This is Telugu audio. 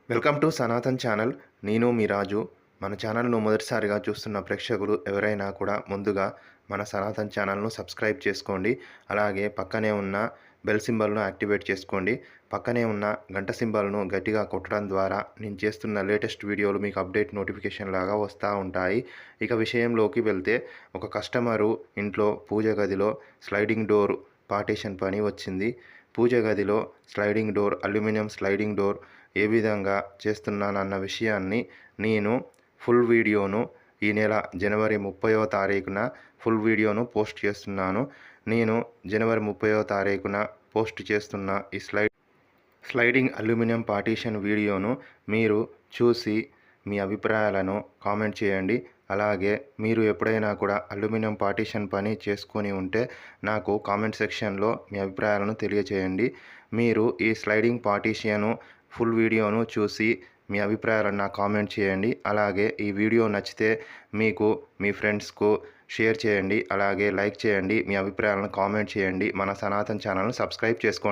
Welcome to Sanatan channel. నేను మీ రాజు. మన ఛానల్ను మొదటిసారిగా చూస్తున్న ప్రేక్షకులు ఎవరైనా కూడా ముందుగా మన సనాతన్ ఛానల్ను సబ్స్క్రైబ్ చేసుకోండి. అలాగే పక్కనే ఉన్న బెల్ సింబల్ను యాక్టివేట్ చేసుకోండి. పక్కనే ఉన్న గంట సింబల్ను గట్టిగా కొట్టడం ద్వారా నేను చేస్తున్న లేటెస్ట్ వీడియోలు మీకు అప్డేట్ నోటిఫికేషన్ లాగా వస్తూ ఉంటాయి. ఇక విషయంలోకి వెళ్తే, ఒక కస్టమరు ఇంట్లో పూజ గదిలో స్లైడింగ్ డోర్ పార్టీషన్ పని వచ్చింది. పూజ గదిలో sliding door, aluminium sliding door ఏ విధంగా చేస్తున్నానన్న విషయాన్ని నేను ఫుల్ వీడియోను ఈ నెల జనవరి 30వ తారీఖున ఫుల్ వీడియోను పోస్ట్ చేస్తున్నాను. నేను జనవరి 30వ తారీఖున పోస్ట్ చేస్తున్న ఈ స్లైడింగ్ అల్యూమినియం పార్టీషన్ వీడియోను మీరు చూసి మీ అభిప్రాయాలను కామెంట్ చేయండి. అలాగే మీరు ఎప్పుడైనా కూడా అల్యూమినియం పార్టీషన్ పని చేసుకొని ఉంటే నాకు కామెంట్ సెక్షన్లో మీ అభిప్రాయాలను తెలియచేయండి. మీరు ఈ స్లైడింగ్ పార్టీషను ఫుల్ వీడియోను చూసి మీ అభిప్రాయాలను నాకు కామెంట్ చేయండి. అలాగే ఈ వీడియో నచ్చితే మీకు మీ ఫ్రెండ్స్కు షేర్ చేయండి. అలాగే లైక్ చేయండి. మీ అభిప్రాయాలను కామెంట్ చేయండి. మన సనాతన్ ఛానల్ను సబ్స్క్రైబ్ చేసుకోండి.